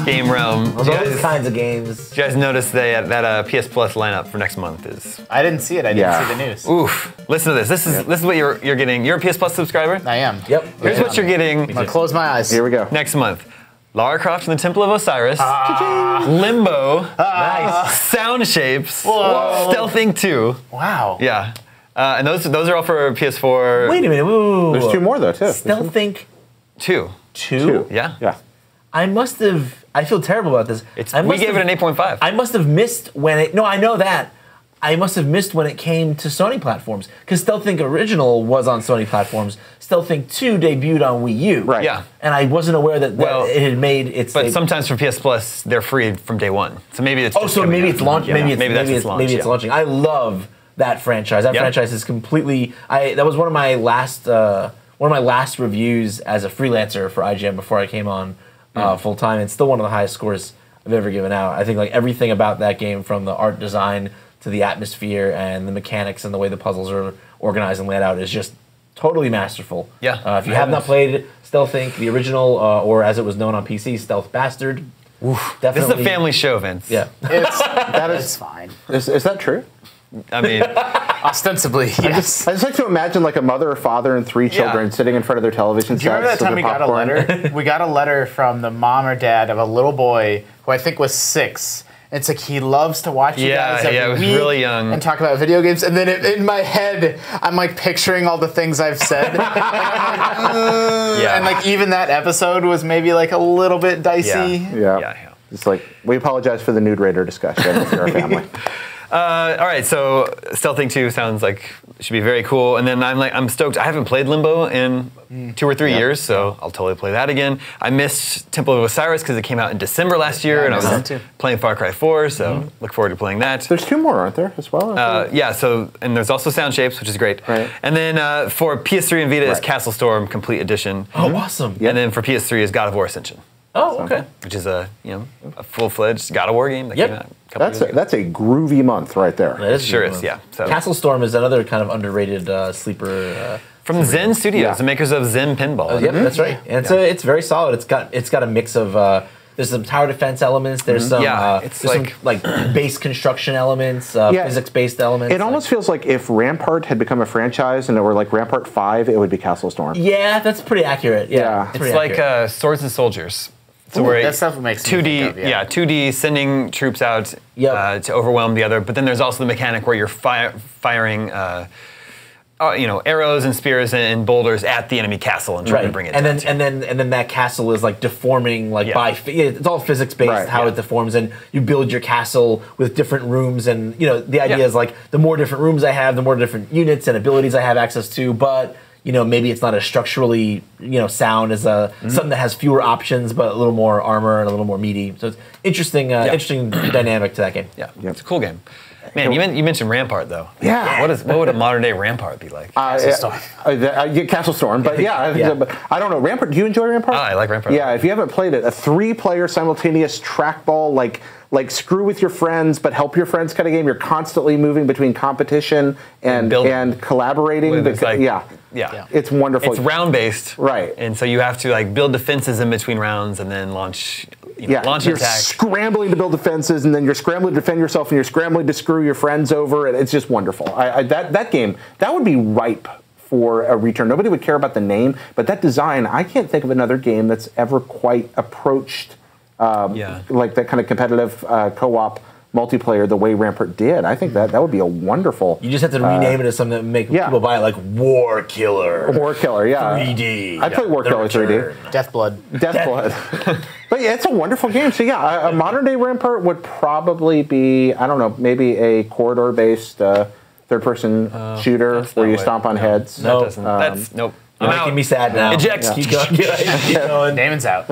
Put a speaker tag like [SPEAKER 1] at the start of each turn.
[SPEAKER 1] game realm.
[SPEAKER 2] Those kinds of games.
[SPEAKER 1] Did you guys notice that PS Plus lineup for next month is?
[SPEAKER 3] I didn't see it. I didn't see the news.
[SPEAKER 1] Oof! Listen to this. This is what you're getting. You're a PS Plus subscriber.
[SPEAKER 3] I am.
[SPEAKER 2] Yep.
[SPEAKER 1] Here's what you're getting.
[SPEAKER 3] I'm gonna close my eyes.
[SPEAKER 4] Here we go.
[SPEAKER 1] Next month. Lara Croft and the Temple of Osiris, Limbo,
[SPEAKER 2] Nice.
[SPEAKER 1] Sound Shapes,
[SPEAKER 3] Whoa.
[SPEAKER 1] Stealth Inc. 2.
[SPEAKER 3] Wow.
[SPEAKER 1] Yeah. And those are all for PS4.
[SPEAKER 2] Wait a minute. Whoa.
[SPEAKER 4] There's 2 more though too.
[SPEAKER 2] Still think
[SPEAKER 1] 2.
[SPEAKER 2] 2?
[SPEAKER 1] Yeah.
[SPEAKER 4] Yeah.
[SPEAKER 2] I must have. I feel terrible about this.
[SPEAKER 1] We gave it an 8.5.
[SPEAKER 2] I must have missed when it. No, I know that. I must have missed when it came to Sony platforms because Stealth Inc. original was on Sony platforms. Stealth Inc. 2 debuted on Wii U.
[SPEAKER 4] Right.
[SPEAKER 1] Yeah.
[SPEAKER 2] And I wasn't aware that
[SPEAKER 1] Well,
[SPEAKER 2] it had made its.
[SPEAKER 1] But sometimes for PS Plus, they're free from day one. So maybe it's.
[SPEAKER 2] Oh,
[SPEAKER 1] just
[SPEAKER 2] so
[SPEAKER 1] coming
[SPEAKER 2] maybe
[SPEAKER 1] out.
[SPEAKER 2] it's launch.
[SPEAKER 1] Yeah.
[SPEAKER 2] Maybe it's
[SPEAKER 1] launch,
[SPEAKER 2] launching. I love that franchise. That
[SPEAKER 1] Yep.
[SPEAKER 2] franchise is completely. That was one of my last reviews as a freelancer for IGN before I came on full time. It's still one of the highest scores I've ever given out. I think like everything about that game, from the art design to the atmosphere and the mechanics and the way the puzzles are organized and laid out, is just totally masterful.
[SPEAKER 1] Yeah.
[SPEAKER 2] If you have not played Stealth Inc., the original, or as it was known on PC, Stealth Bastard. Definitely.
[SPEAKER 1] This is a family show, Vince.
[SPEAKER 2] Yeah.
[SPEAKER 3] It's fine.
[SPEAKER 4] Is that true?
[SPEAKER 1] I mean,
[SPEAKER 3] Ostensibly, yes.
[SPEAKER 4] I just like to imagine like a mother, a father, and 3 children sitting in front of their television
[SPEAKER 3] Do you remember that
[SPEAKER 4] sets
[SPEAKER 3] time
[SPEAKER 4] with
[SPEAKER 3] we
[SPEAKER 4] their
[SPEAKER 3] got a
[SPEAKER 4] popcorn.
[SPEAKER 3] letter? We got a letter from the mom or dad of a little boy who I think was 6. It's like he loves to watch you guys every
[SPEAKER 1] he was
[SPEAKER 3] week
[SPEAKER 1] really young.
[SPEAKER 3] and talk about video games. And then in my head, I'm like picturing all the things I've said.
[SPEAKER 1] yeah.
[SPEAKER 3] And like even that episode was maybe like a little bit dicey.
[SPEAKER 4] Yeah.
[SPEAKER 1] Yeah.
[SPEAKER 4] It's like, we apologize for the nude raider discussion if you're a family.
[SPEAKER 1] All right, so Stealth Inc. 2 sounds like it should be very cool. And then I'm stoked. I haven't played Limbo in 2 or 3 years, so I'll totally play that again. I missed Temple of Osiris because it came out in December last year, and I was playing Far Cry 4, so look forward to playing that.
[SPEAKER 4] There's 2 more, aren't there, as well?
[SPEAKER 1] Yeah, so, and there's also Sound Shapes, which is great.
[SPEAKER 4] Right.
[SPEAKER 1] And then for PS3 and Vita is
[SPEAKER 4] Right.
[SPEAKER 1] Castle Storm Complete Edition.
[SPEAKER 2] Oh, awesome.
[SPEAKER 1] And then for PS3 is God of War Ascension,
[SPEAKER 2] Oh, okay.
[SPEAKER 1] which is a full-fledged God of War game that came out a couple years ago.
[SPEAKER 4] That's a groovy month right there.
[SPEAKER 2] That is a
[SPEAKER 1] Sure
[SPEAKER 2] good
[SPEAKER 1] is,
[SPEAKER 2] one.
[SPEAKER 1] yeah. So-
[SPEAKER 2] Castle Storm is another kind of underrated sleeper.
[SPEAKER 1] From Zen Studios,
[SPEAKER 4] Yeah.
[SPEAKER 1] the makers of Zen Pinball.
[SPEAKER 2] Yep, that's right. And it's very solid. It's got a mix of there's some tower defense elements. There's some
[SPEAKER 1] it's
[SPEAKER 2] there's some base construction elements, physics based elements.
[SPEAKER 4] It almost feels like if Rampart had become a franchise and it were like Rampart 5, it would be Castle Storm.
[SPEAKER 2] Yeah, that's pretty accurate. Yeah,
[SPEAKER 4] It's
[SPEAKER 1] It's like Swords and Soldiers. So where
[SPEAKER 3] that stuff makes me
[SPEAKER 1] 2D,
[SPEAKER 3] think of,
[SPEAKER 1] 2D sending troops out to overwhelm the other. But then there's also the mechanic where you're firing, arrows and spears and boulders at the enemy castle and trying to bring it down.
[SPEAKER 2] and then that castle is like deforming by it's all physics based it deforms, and you build your castle with different rooms, and the idea is like the more different rooms I have, the more different units and abilities I have access to, but maybe it's not as structurally, sound as something that has fewer options, but a little more armor and a little more meaty. So it's interesting, interesting dynamic to that game.
[SPEAKER 1] Yeah, it's a cool game. Man, you mentioned Rampart though.
[SPEAKER 4] Yeah.
[SPEAKER 1] What would a modern day Rampart be like?
[SPEAKER 4] Castle Storm. Castle Storm, but but I don't know. Rampart. Do you enjoy Rampart?
[SPEAKER 1] I like Rampart.
[SPEAKER 4] Yeah, if you haven't played it, a 3-player simultaneous trackball, like screw with your friends, but help your friends kind of game. You're constantly moving between competition and collaborating.
[SPEAKER 1] Yeah.
[SPEAKER 4] It's wonderful.
[SPEAKER 1] It's round based,
[SPEAKER 4] right?
[SPEAKER 1] And so you have to build defenses in between rounds and then launch. Launch
[SPEAKER 4] you're
[SPEAKER 1] attack.
[SPEAKER 4] Scrambling to build defenses, and then you're scrambling to defend yourself, and you're scrambling to screw your friends over, and it's just wonderful. That game, that would be ripe for a return. Nobody would care about the name, but that design, I can't think of another game that's ever quite approached like that kind of competitive co-op multiplayer the way Rampart did. I think that would be a wonderful.
[SPEAKER 2] You just have to rename it as something that make people buy it, like War Killer.
[SPEAKER 4] War Killer,
[SPEAKER 2] 3D.
[SPEAKER 4] I played War Killer 3D.
[SPEAKER 3] Deathblood.
[SPEAKER 4] But yeah, it's a wonderful game. So yeah, a modern day Rampart would probably be, I don't know, maybe a corridor-based third-person shooter where you stomp on heads.
[SPEAKER 1] That doesn't. That's nope.
[SPEAKER 2] You're making me sad now.
[SPEAKER 1] Eject.
[SPEAKER 2] Keep going. Keep going.
[SPEAKER 3] Damon's out.